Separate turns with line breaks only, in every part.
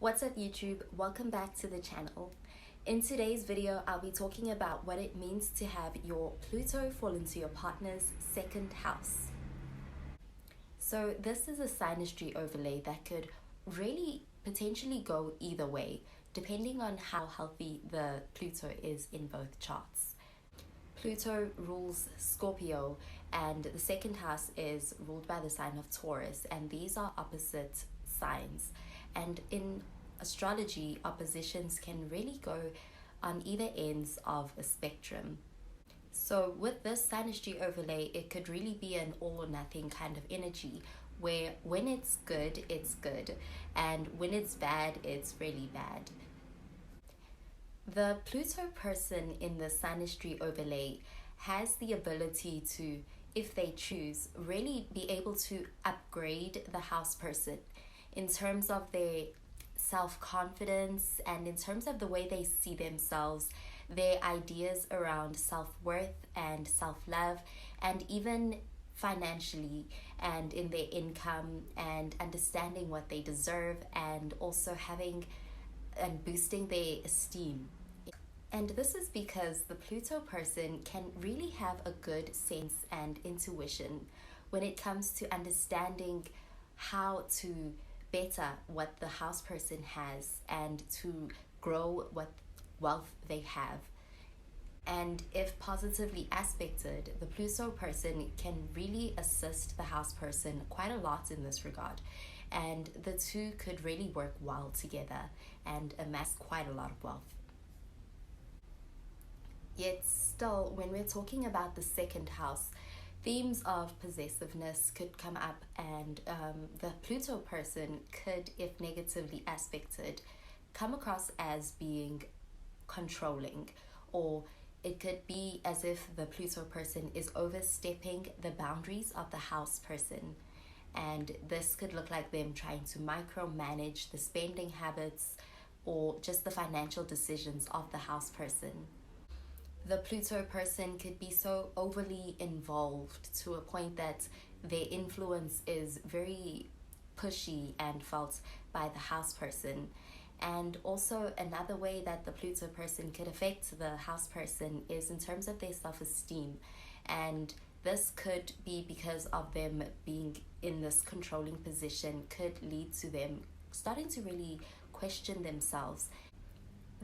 What's up YouTube? Welcome back to the channel. In today's video, I'll be talking about what it means to have your Pluto fall into your partner's second house. So this is a synastry overlay that could really potentially go either way, depending on how healthy the Pluto is in both charts. Pluto rules Scorpio and the second house is ruled by the sign of Taurus, and these are opposite signs. And in astrology, oppositions can really go on either ends of a spectrum. So with this synastry overlay, it could really be an all or nothing kind of energy, where when it's good, and when it's bad, it's really bad. The Pluto person in the synastry overlay has the ability to, if they choose, really be able to upgrade the house person in terms of their self-confidence and in terms of the way they see themselves, their ideas around self-worth and self-love, and even financially and in their income and understanding what they deserve, and also having and boosting their esteem. And this is because the Pluto person can really have a good sense and intuition when it comes to understanding how to better what the house person has and to grow what wealth they have. And if positively aspected, the Pluto person can really assist the house person quite a lot in this regard, and the two could really work well together and amass quite a lot of wealth. Yet still, when we're talking about the second house, themes of possessiveness could come up, and the Pluto person could, if negatively aspected, come across as being controlling, or it could be as if the Pluto person is overstepping the boundaries of the house person. And this could look like them trying to micromanage the spending habits or just the financial decisions of the house person. The Pluto person could be so overly involved to a point that their influence is very pushy and felt by the house person. And also another way that the Pluto person could affect the house person is in terms of their self-esteem. And this could be because of them being in this controlling position, could lead to them starting to really question themselves.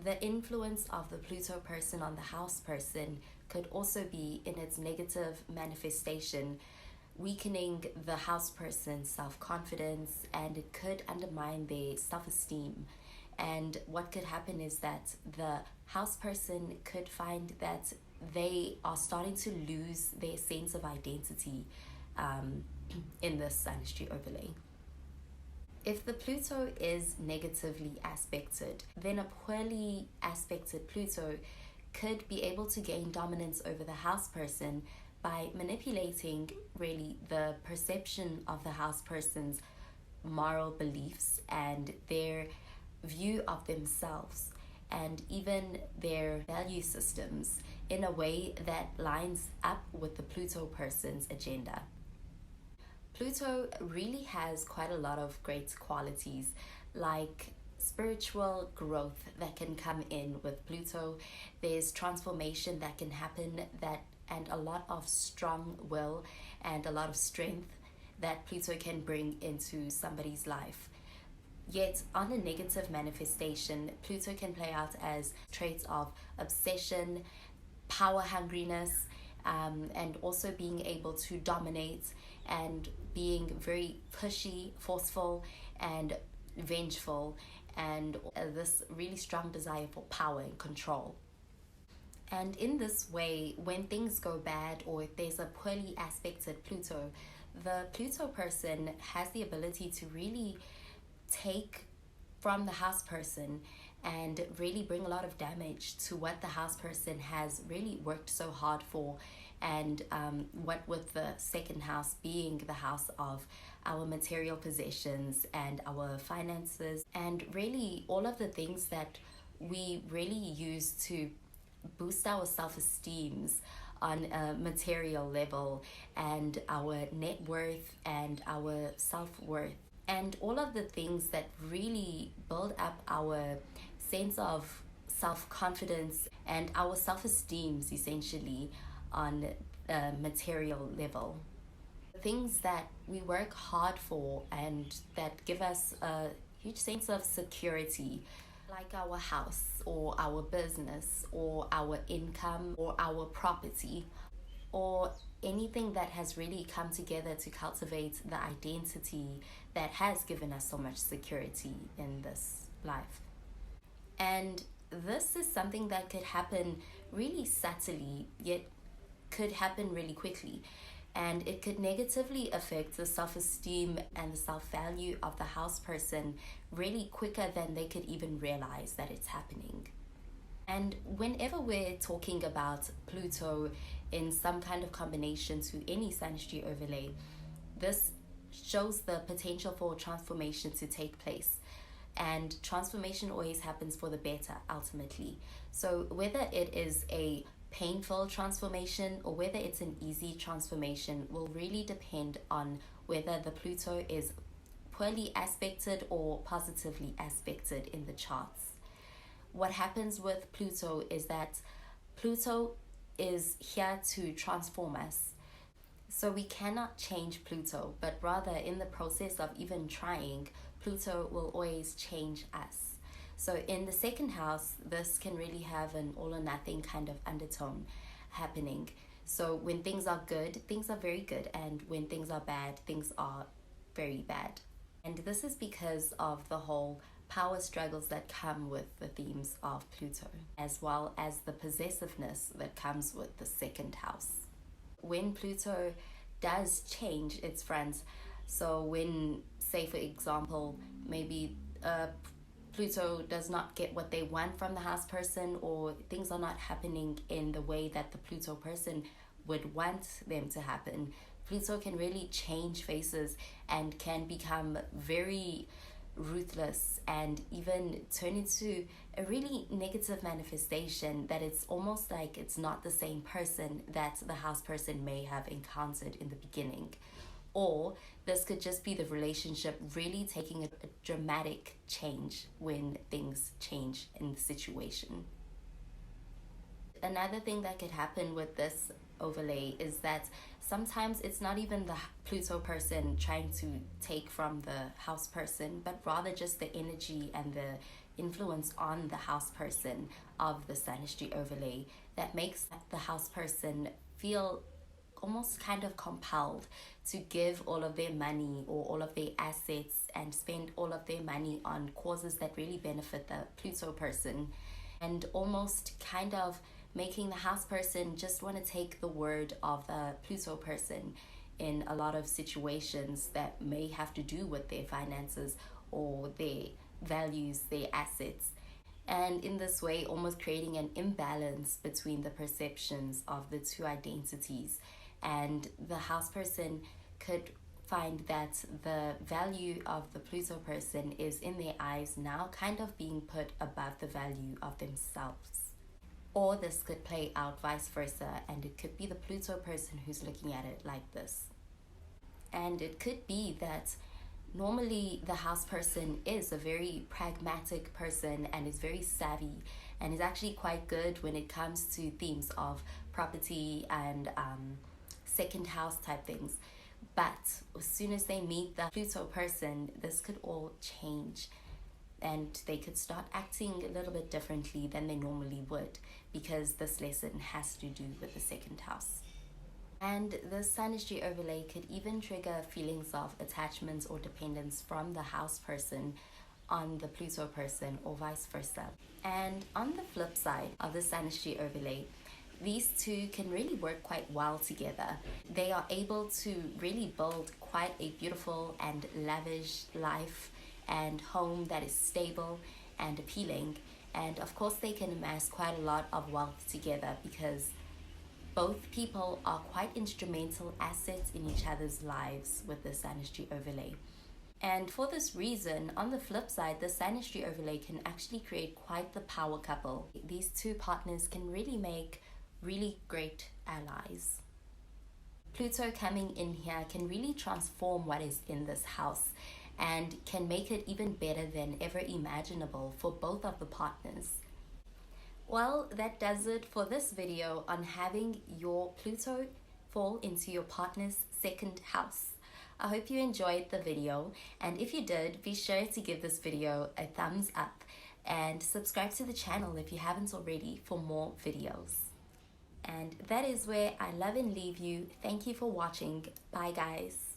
The influence of the Pluto person on the house person could also be in its negative manifestation, weakening the house person's self-confidence, and it could undermine their self-esteem. And what could happen is that the house person could find that they are starting to lose their sense of identity in this synastry overlay. If the Pluto is negatively aspected, then a poorly aspected Pluto could be able to gain dominance over the house person by manipulating really the perception of the house person's moral beliefs and their view of themselves and even their value systems in a way that lines up with the Pluto person's agenda. Pluto really has quite a lot of great qualities, like spiritual growth that can come in with Pluto. There's transformation that can happen, and a lot of strong will and a lot of strength that Pluto can bring into somebody's life. Yet on a negative manifestation, Pluto can play out as traits of obsession, power hungriness, and also being able to dominate and being very pushy, forceful, and vengeful, and this really strong desire for power and control. And in this way, when things go bad or if there's a poorly aspected Pluto, the Pluto person has the ability to really take from the house person and really bring a lot of damage to what the house person has really worked so hard for. And what with the second house being the house of our material possessions and our finances, and really all of the things that we really use to boost our self-esteems on a material level, and our net worth and our self-worth. And all of the things that really build up our sense of self-confidence and our self-esteem, essentially, on a material level. Things that we work hard for and that give us a huge sense of security, like our house or our business or our income or our property, or anything that has really come together to cultivate the identity that has given us so much security in this life. And this is something that could happen really subtly, yet could happen really quickly. And it could negatively affect the self-esteem and the self-value of the house person really quicker than they could even realize that it's happening. And whenever we're talking about Pluto in some kind of combination to any Synastry overlay, this shows the potential for transformation to take place. And transformation always happens for the better, ultimately. So whether it is a painful transformation or whether it's an easy transformation will really depend on whether the Pluto is poorly aspected or positively aspected in the charts. What happens with Pluto is that Pluto is here to transform us. So we cannot change Pluto, but rather in the process of even trying, Pluto will always change us. So in the second house, this can really have an all or nothing kind of undertone happening. So when things are good, things are very good. And when things are bad, things are very bad. And this is because of the whole power struggles that come with the themes of Pluto, as well as the possessiveness that comes with the second house. When Pluto does change its friends, so when, say for example, maybe Pluto does not get what they want from the house person, or things are not happening in the way that the Pluto person would want them to happen, Pluto can really change faces and can become very ruthless and even turn into a really negative manifestation that it's almost like it's not the same person that the house person may have encountered in the beginning. Or this could just be the relationship really taking a dramatic change when things change in the situation. Another thing that could happen with this overlay is that sometimes it's not even the Pluto person trying to take from the house person, but rather just the energy and the influence on the house person of the Synastry overlay that makes the house person feel almost kind of compelled to give all of their money or all of their assets and spend all of their money on causes that really benefit the Pluto person, and almost kind of making the house person just want to take the word of the Pluto person in a lot of situations that may have to do with their finances or their values, their assets. And in this way, almost creating an imbalance between the perceptions of the two identities. And the house person could find that the value of the Pluto person is in their eyes now kind of being put above the value of themselves. Or this could play out vice versa, and it could be the Pluto person who's looking at it like this. And it could be that normally the house person is a very pragmatic person and is very savvy and is actually quite good when it comes to themes of property and second house type things. But as soon as they meet the Pluto person, this could all change. And they could start acting a little bit differently than they normally would, because this lesson has to do with the second house. And the Synastry overlay could even trigger feelings of attachment or dependence from the house person on the Pluto person, or vice versa. And on the flip side of the Synastry overlay, these two can really work quite well together. They are able to really build quite a beautiful and lavish life and home that is stable and appealing. And of course they can amass quite a lot of wealth together, because both people are quite instrumental assets in each other's lives with the Synastry overlay. And for this reason, on the flip side, the Synastry overlay can actually create quite the power couple. These two partners can really make really great allies. Pluto coming in here can really transform what is in this house, and can make it even better than ever imaginable for both of the partners. Well, that does it for this video on having your Pluto fall into your partner's second house. I hope you enjoyed the video, and if you did, be sure to give this video a thumbs up and subscribe to the channel if you haven't already for more videos. And that is where I love and leave you. Thank you for watching. Bye guys.